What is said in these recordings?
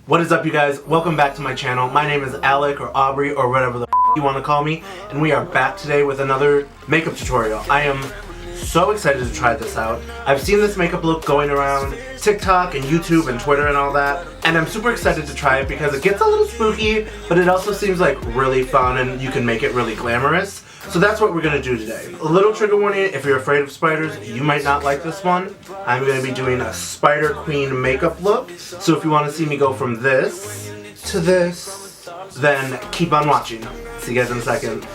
What is up, you guys? Welcome back to my channel. My name is Alec, or Aubrey, or whatever the you want to call me, and we are back today with another makeup tutorial. I am so excited to try this out. I've seen this makeup look going around TikTok and YouTube and Twitter and all that, and I'm super excited to try it because it gets a little spooky, but it also seems like really fun and you can make it really glamorous. So that's what we're going to do today. A little trigger warning, if you're afraid of spiders, you might not like this one. I'm going to be doing a Spider Queen makeup look. So if you want to see me go from this to this, then keep on watching. See you guys in a second.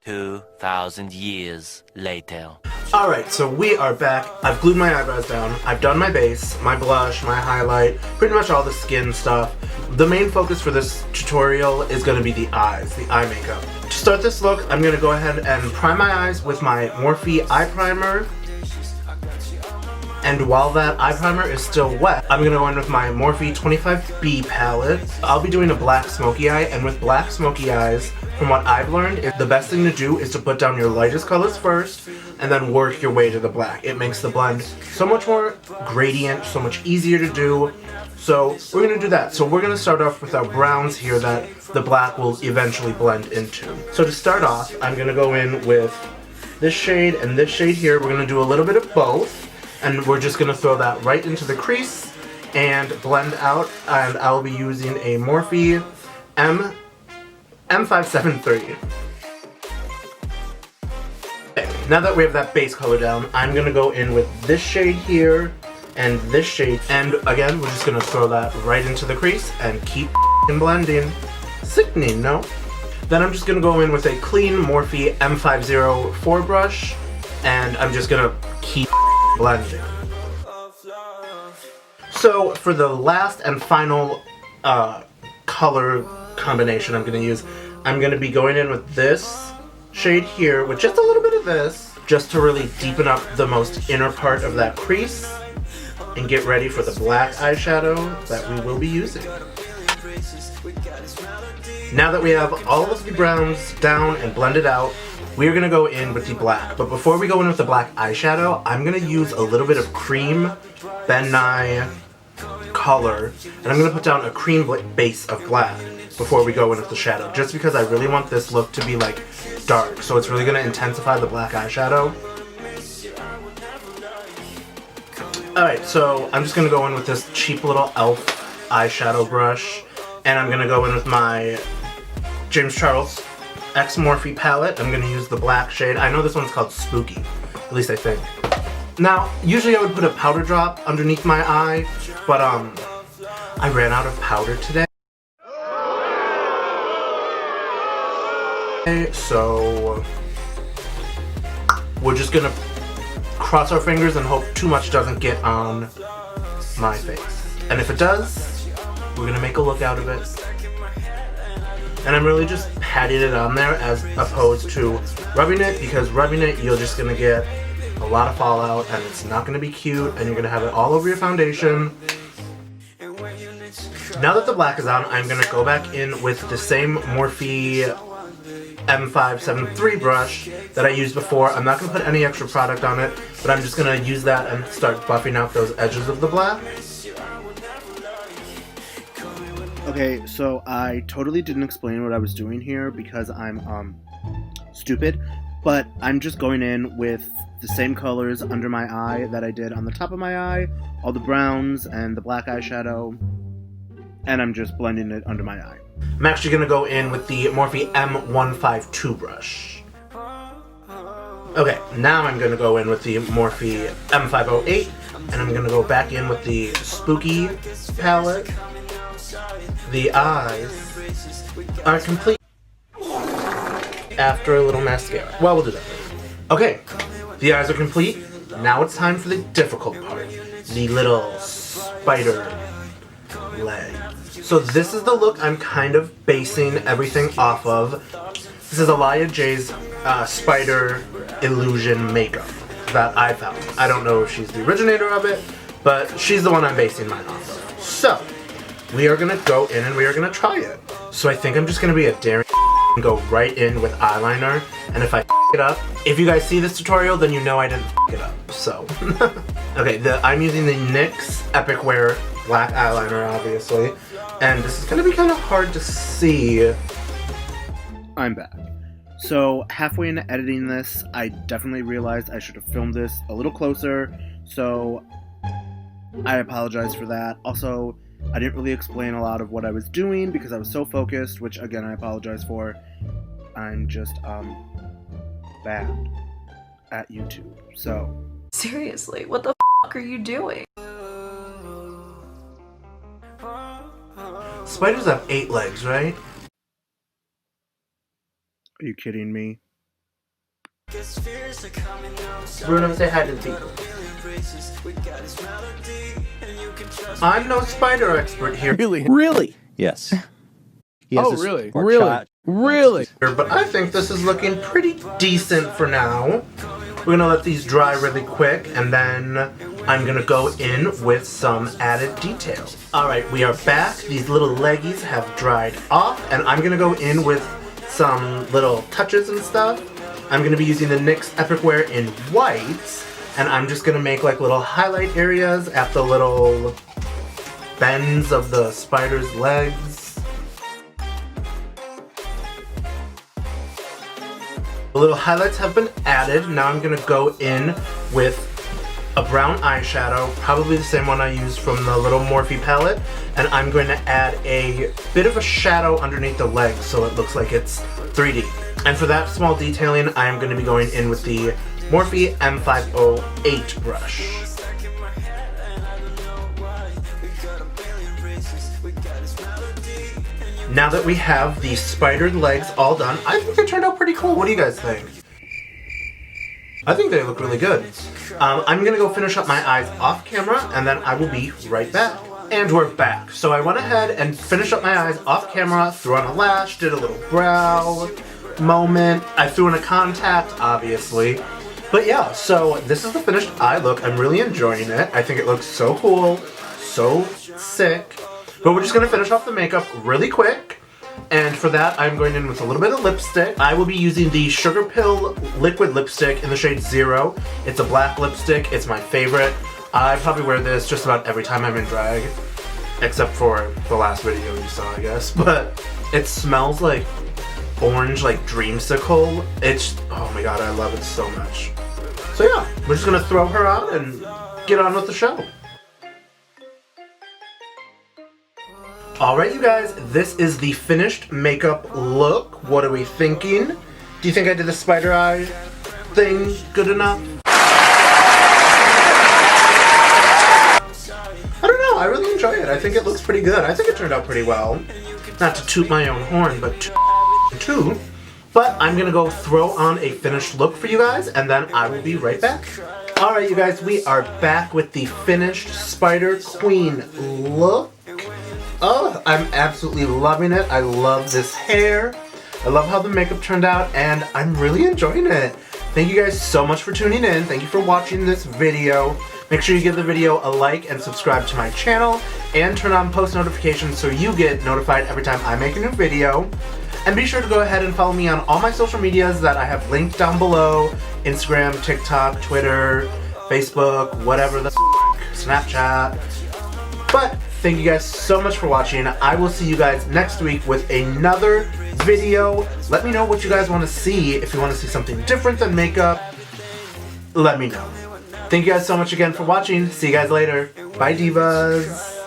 2,000 years later. Alright, so we are back. I've glued my eyebrows down. I've done my base, my blush, my highlight, pretty much all the skin stuff. The main focus for this tutorial is going to be the eyes, the eye makeup. To start this look, I'm going to go ahead and prime my eyes with my Morphe eye primer. And while that eye primer is still wet, I'm going to go in with my Morphe 25B palette. I'll be doing a black smoky eye, and with black smoky eyes, from what I've learned, the best thing to do is to put down your lightest colors first, and then work your way to the black. It makes the blend so much more gradient, so much easier to do. So we're going to do that. So we're going to start off with our browns here that the black will eventually blend into. So to start off, I'm going to go in with this shade and this shade here. We're going to do a little bit of both. And we're just going to throw that right into the crease and blend out. And I'll be using a Morphe M573. Okay, now that we have that base color down, I'm going to go in with this shade here and this shade. And again, we're just going to throw that right into the crease and keep blending. Sickening, no? Then I'm just going to go in with a clean Morphe M504 brush. And I'm just going to keep blending. So for the last and final color combination I'm going to use, I'm going to be going in with this shade here with just a little bit of this, just to really deepen up the most inner part of that crease and get ready for the black eyeshadow that we will be using. Now that we have all of the browns down and blended out, we're going to go in with the black. But before we go in with the black eyeshadow, I'm going to use a little bit of cream Ben Nye color. And I'm going to put down a cream base of black before we go in with the shadow. Just because I really want this look to be like dark. So it's really going to intensify the black eyeshadow. Alright, so I'm just going to go in with this cheap little e.l.f. eyeshadow brush. And I'm going to go in with my James Charles X Morphe palette. I'm going to use the black shade. I know this one's called Spooky, at least I think. Now, usually I would put a powder drop underneath my eye, but I ran out of powder today. So we're just going to cross our fingers and hope too much doesn't get on my face. And if it does, we're going to make a look out of it. And I'm really just patting it on there as opposed to rubbing it, because rubbing it, you're just going to get a lot of fallout and it's not going to be cute and you're going to have it all over your foundation. Now that the black is on, I'm going to go back in with the same Morphe M573 brush that I used before. I'm not going to put any extra product on it, but I'm just going to use that and start buffing out those edges of the black. Okay, so I totally didn't explain what I was doing here because I'm stupid, but I'm just going in with the same colors under my eye that I did on the top of my eye, all the browns and the black eyeshadow, and I'm just blending it under my eye. I'm actually going to go in with the Morphe M152 brush. Okay, now I'm going to go in with the Morphe M508, and I'm going to go back in with the Spooky palette. The eyes are complete after a little mascara. Well, we'll do that later. Okay, the eyes are complete. Now it's time for the difficult part, the little spider leg. So this is the look I'm kind of basing everything off of. This is Alaya J's spider illusion makeup that I found. I don't know if she's the originator of it, but she's the one I'm basing mine off of. So we are going to go in and we are going to try it. So I think I'm just going to be a daring and go right in with eyeliner, and if I it up. If you guys see this tutorial, then you know I didn't f it up, so. Okay, I'm using the NYX Epic Wear black eyeliner, obviously. And this is gonna be kind of hard to see. I'm back. So, halfway into editing this, I definitely realized I should have filmed this a little closer, so I apologize for that. Also, I didn't really explain a lot of what I was doing because I was so focused, which again I apologize for. I'm just, bad at YouTube, so. Seriously, what the f*** are you doing? Spiders have 8 legs, right? Are you kidding me? Bruno, say hi to the people. I'm no spider expert here. Really? Really? Yes. Oh, really? Really? Really? But I think this is looking pretty decent for now. We're gonna let these dry really quick, and then I'm gonna go in with some added details. Alright, we are back. These little leggies have dried off, and I'm gonna go in with some little touches and stuff. I'm gonna be using the NYX Epic Wear in white, and I'm just gonna make like little highlight areas at the little bends of the spider's legs. The little highlights have been added. Now I'm gonna go in with a brown eyeshadow, probably the same one I used from the little Morphe palette, and I'm going to add a bit of a shadow underneath the legs so it looks like it's 3D. And for that small detailing, I am going to be going in with the Morphe M508 brush. Now that we have the spidered legs all done, I think they turned out pretty cool. What do you guys think? I think they look really good. I'm gonna go finish up my eyes off camera, and then I will be right back. And we're back. So I went ahead and finished up my eyes off camera, threw on a lash, did a little brow moment. I threw in a contact, obviously. But yeah, so this is the finished eye look. I'm really enjoying it. I think it looks so cool, so sick. But we're just gonna finish off the makeup really quick. And for that, I'm going in with a little bit of lipstick. I will be using the Sugar Pill liquid lipstick in the shade 0. It's a black lipstick. It's my favorite. I probably wear this just about every time I'm in drag. Except for the last video you saw, I guess. But it smells like orange, like dreamsicle. It's, oh my god, I love it so much. So yeah, we're just gonna throw her out and get on with the show. Alright you guys, this is the finished makeup look. What are we thinking? Do you think I did the spider eye thing good enough? I don't know, I really enjoy it. I think it looks pretty good. I think it turned out pretty well. Not to toot my own horn, but toot. But I'm gonna go throw on a finished look for you guys, and then I will be right back. Alright you guys, we are back with the finished Spider Queen look. Oh, I'm absolutely loving it. I love this hair. I love how the makeup turned out, and I'm really enjoying it. Thank you guys so much for tuning in. Thank you for watching this video. Make sure you give the video a like and subscribe to my channel, and turn on post notifications so you get notified every time I make a new video. And be sure to go ahead and follow me on all my social medias that I have linked down below. Instagram, TikTok, Twitter, Facebook, whatever the Snapchat. But thank you guys so much for watching. I will see you guys next week with another video. Let me know what you guys want to see. If you want to see something different than makeup, let me know. Thank you guys so much again for watching. See you guys later. Bye, divas.